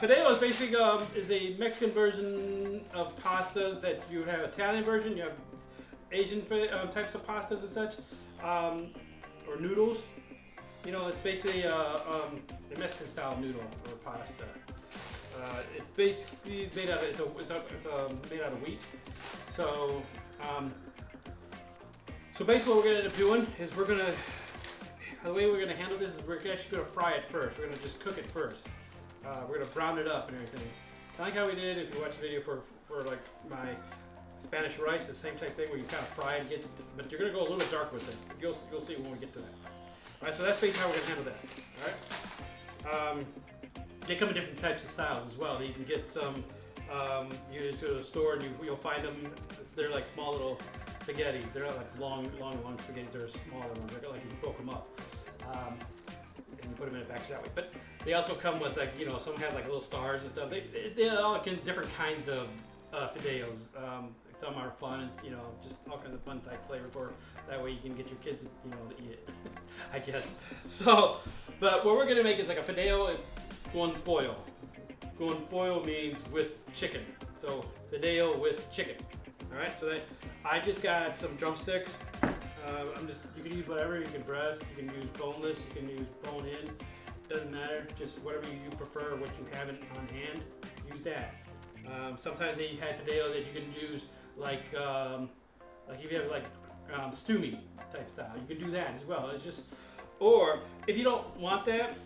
Fideo is basically is a Mexican version of pastas that you have Italian version, you have Asian types of pastas and such, or noodles. You know, it's basically a Mexican style noodle or pasta. It's basically made out of it's made out of wheat. So so basically what we're gonna end up doing is the way we're gonna handle this is we're actually gonna fry it first. We're gonna just cook it first. We're gonna brown it up and everything. Kind of like how we did if you watch the video for like my Spanish rice, the same type thing where you kind of fry and get, but you're gonna go a little bit dark with this. But you'll see when we get to that. All right, so that's basically how we're gonna handle that. All right. They come in different types of styles as well. You can get some. You go to the store and you'll find them. They're like small little spaghettis. They're not like long spaghettis. They're smaller ones. They're like you broke them up. And you put them in a package that way. But they also come with like, you know, some have like little stars and stuff. They all get different kinds of Fideos. Some are fun and, you know, just all kinds of fun type flavor for that way you can get your kids, you know, to eat it, I guess. So, but what we're gonna make is like a Fideo Con Pollo. Con Pollo means with chicken. So Fideo with chicken. All right. So that I just got some drumsticks. You can use whatever, you can breast, you can use boneless, you can use bone in, doesn't matter, just whatever you prefer, what you have on hand, use that. Sometimes they have Fideo that you can use like if you have like stew meat type style, you can do that as well. It's just, or if you don't want that,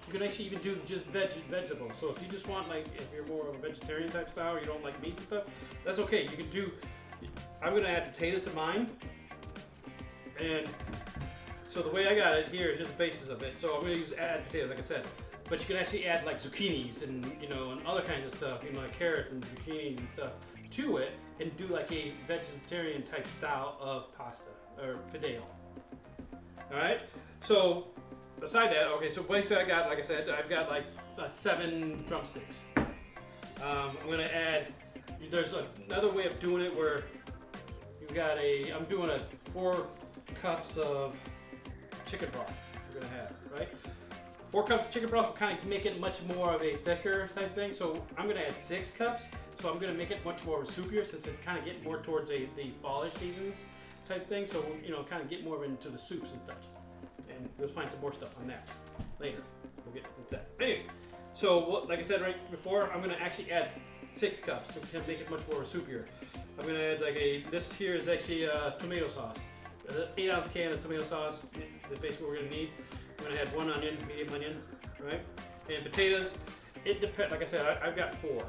you can actually even do just vegetables. So if you just want like, if you're more of a vegetarian type style, you don't like meat and stuff, that's okay. You can do, I'm gonna add potatoes to mine. And so the way I got it here is just the basis of it. So I'm going to add potatoes, like I said. But you can actually add like zucchinis and, you know, and other kinds of stuff, you know, like carrots and zucchinis and stuff to it, and do like a vegetarian type style of pasta or Fideo. All right. So beside that, okay. So basically, I got, like I said, I've got like 7 drumsticks. I'm going to add. There's another way of doing it where you've got I'm doing a 4 cups of chicken broth we're gonna have, right? 4 cups of chicken broth will kind of make it much more of a thicker type thing. So I'm gonna add 6 cups. So I'm gonna make it much more of a soupier since it kind of get more towards the fallish seasons type thing. So, you know, kind of get more into the soups and stuff. And we'll find some more stuff on that later. We'll get with that. Anyways, so like I said right before, I'm gonna actually add 6 cups to kind of make it much more soupier. I'm gonna add like this here is actually tomato sauce. 8-ounce can of tomato sauce is basically what we're gonna need. I'm gonna add 1 onion, medium onion, right? And potatoes, it depends. Like I said, I've got 4.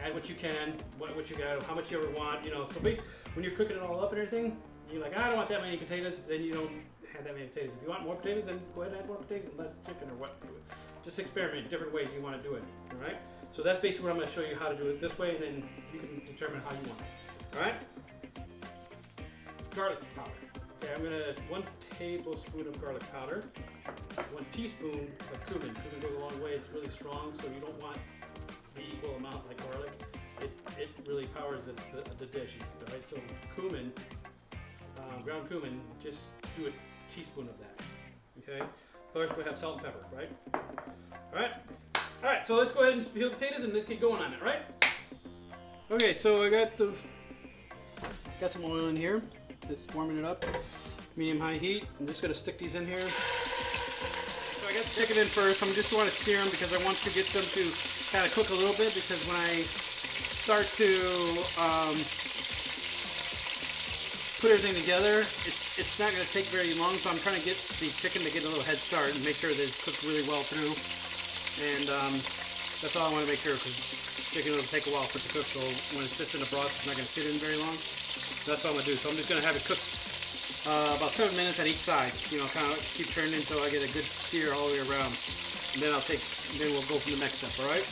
Add what you can, what you got, how much you ever want, you know. So basically, when you're cooking it all up and everything, you're like, I don't want that many potatoes. Then you don't have that many potatoes. If you want more potatoes, then go ahead and add more potatoes and less chicken or what. Just experiment different ways you want to do it. All right. So that's basically what I'm gonna show you how to do it this way, and then you can determine how you want it. All right. Garlic powder. Okay, I'm gonna add 1 tablespoon of garlic powder, 1 teaspoon of cumin. Cumin goes a long way. It's really strong, so you don't want the equal amount like garlic. It really powers the dish. Right? So cumin, ground cumin, just do a teaspoon of that. Okay. First we have salt and pepper. Right. All right. All right. So let's go ahead and peel the potatoes and let's get going on it. Right. Okay. So I got some oil in here. Just warming it up, medium-high heat. I'm just gonna stick these in here. So I got the chicken in first. I just want to sear them because I want to get them to kind of cook a little bit, because when I start to put everything together, it's not gonna take very long. So I'm trying to get the chicken to get a little head start and make sure that it's cooked really well through. And that's all I want to make sure, because chicken will take a while for it to cook. So when it sits in the broth, it's not gonna sit in very long. That's what I'm going to do. So I'm just going to have it cook about 7 minutes on each side. You know, kind of keep turning until I get a good sear all the way around. And then we'll go from the next step, all right?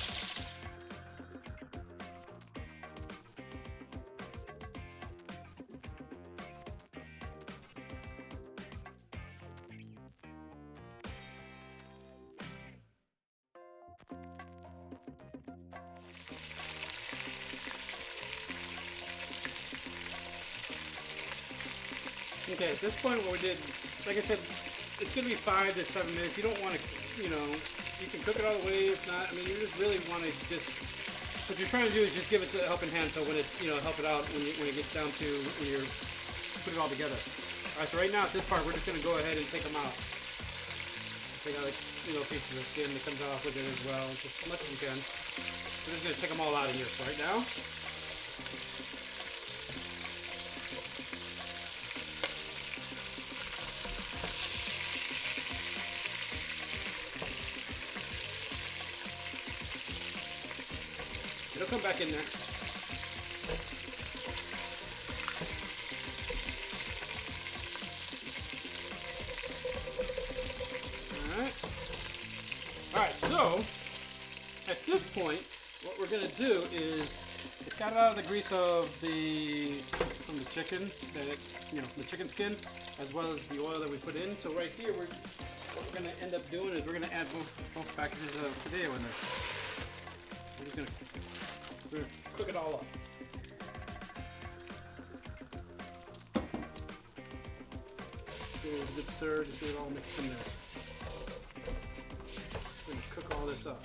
Okay, at this point what we did, like I said, it's going to be 5 to 7 minutes. You don't want to, you know, you can cook it all the way. If not, I mean, you just really want to just. What you're trying to do is just give it a helping hand, so when it, help it out when it gets down to when you're put it all together. All right, so right now at this part, we're just gonna go ahead and take them out. Take out pieces of skin that comes off with it as well, just as much as you can. We're just gonna take them all out of here right now. It'll come back in there. Alright, so at this point, what we're going to do is it's got it out of the grease from the chicken, the chicken skin, as well as the oil that we put in. So right here, what we're going to end up doing is we're going to add both packages of Fideo in there. We're just going to cook it all up. Give it a good stir, just get it all mixed in there. We're going to cook all this up.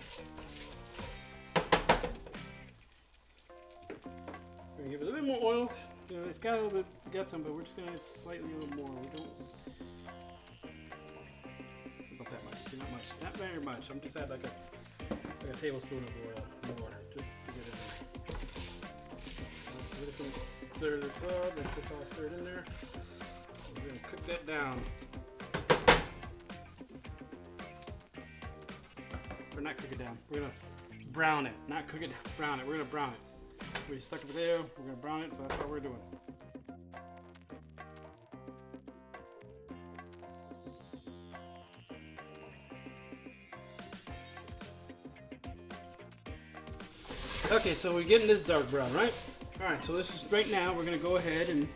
We're going to give it a little more oil. It's got a little bit, got some, but we're just going to add slightly a little more. We don't, about that much, not much, not very much. I'm just add like a tablespoon of oil more, just to get it in. We're just going to stir this up, and it's all stirred in there. We're going to cook that down. Or not cook it down. We're going to brown it. Not cook it, brown it. We're going to brown it. We stuck it there. We're going to brown it, so that's what we're doing. Okay, so we're getting this dark brown, right? All right, so this is right now. We're going to go ahead and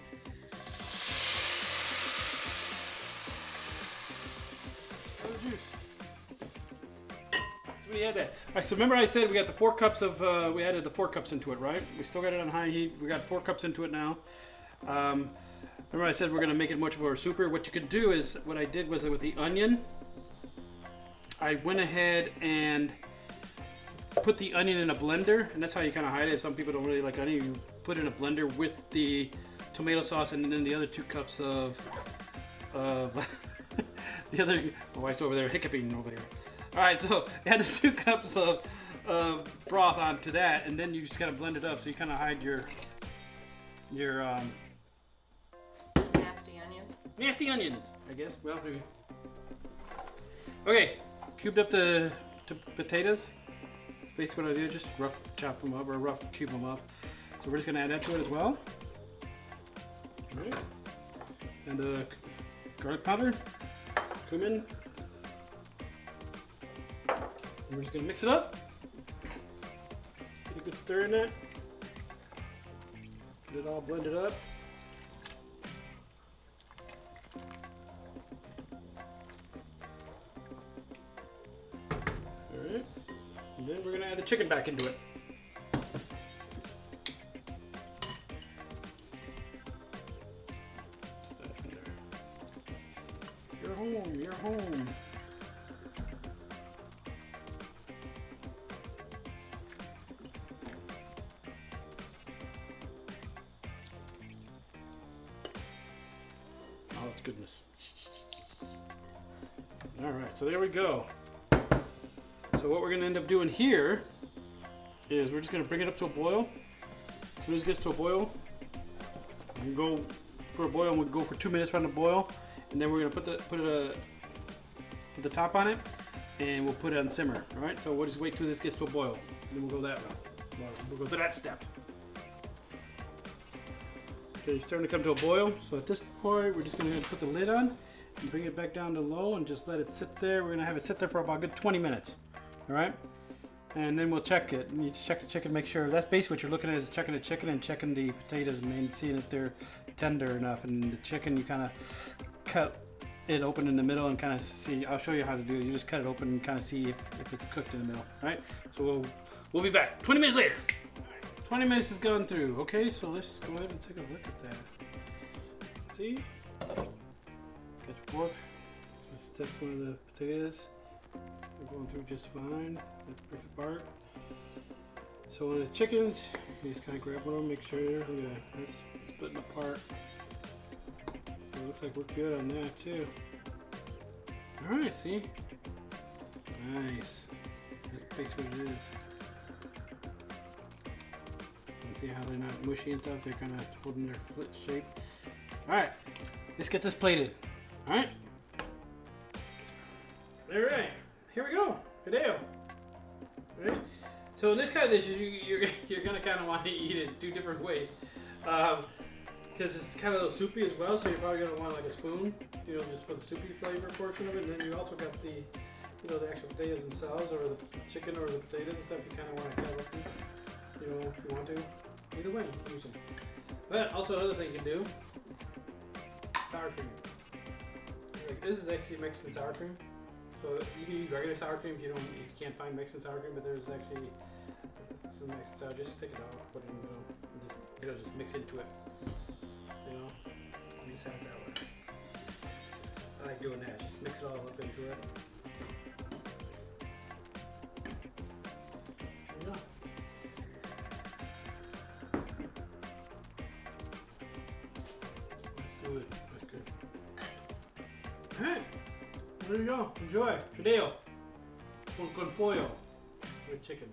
we had that. All right, so remember I said we got the 4 cups of, we added the 4 cups into it, right? We still got it on high heat. We got 4 cups into it now. Remember I said we're going to make it much more super. What you could do is, what I did was with the onion, I went ahead and put the onion in a blender, and that's how you kind of hide it. Some people don't really like onion. You put it in a blender with the tomato sauce and then the other 2 cups of the other, my wife's over there hiccuping over there. All right, so add the 2 cups of broth onto that, and then you just gotta blend it up. So you kind of hide your nasty onions, I guess. Well, maybe. Okay, cubed up the potatoes. That's basically what I do. Just rough chop them up or rough cube them up. So we're just gonna add that to it as well. All right, and garlic powder, cumin. And we're just going to mix it up. Get a good stir in that. Get it all blended up. Alright. And then we're going to add the chicken back into it. You're home, you're home. Oh, it's goodness. All right, so there we go. So what we're gonna end up doing here is we're just gonna bring it up to a boil. As soon as it gets to a boil, we can go for a boil, and we'll go for 2 minutes around the boil, and then we're gonna put the top on it, and we'll put it on simmer. All right, so we'll just wait till this gets to a boil, and then we'll go that route. We'll go to that step. Okay, it's starting to come to a boil. So at this point, we're just going to put the lid on and bring it back down to low and just let it sit there. We're going to have it sit there for about a good 20 minutes. All right, and then we'll check it. And you check the chicken, make sure. That's basically what you're looking at, is checking the chicken and checking the potatoes and seeing if they're tender enough. And the chicken, you kind of cut it open in the middle and kind of see. I'll show you how to do it. You just cut it open and kind of see if it's cooked in the middle. All right, so we'll be back 20 minutes later. 20 minutes has gone through. Okay, so let's go ahead and take a look at that. See? Get your fork. Just test one of the potatoes. They're going through just fine. That breaks apart. So on the chickens, you just kind of grab one of them, make sure that's splitting apart. So it looks like we're good on that too. All right, see? Nice. That's basically what it is. And see how they're not mushy and stuff? They're kind of holding their flip shape. All right, let's get this plated. All right. All right, here we go. Fideo. All right. So in this kind of dish, you're gonna kind of want to eat it 2 different ways, because it's kind of a little soupy as well. So you're probably gonna want like a spoon, you know, just for the soupy flavor portion of it. And then you also got the, you know, the actual potatoes themselves, or the chicken, or the potatoes and stuff. You kind of want to cover them, you know, if you want to. Either way, you can use them. But also another thing you can do, sour cream. Like, this is actually Mexican sour cream. So you can use regular sour cream if you can't find Mexican sour cream, but there's actually some Mexican sour. Just take it off, put it in the middle, and just mix into it. You know, you just have it that way. I like doing that. Just mix it all up into it. There you go. That's good. That's good. All right. There you go. Enjoy. Fideo Con Pollo with chicken.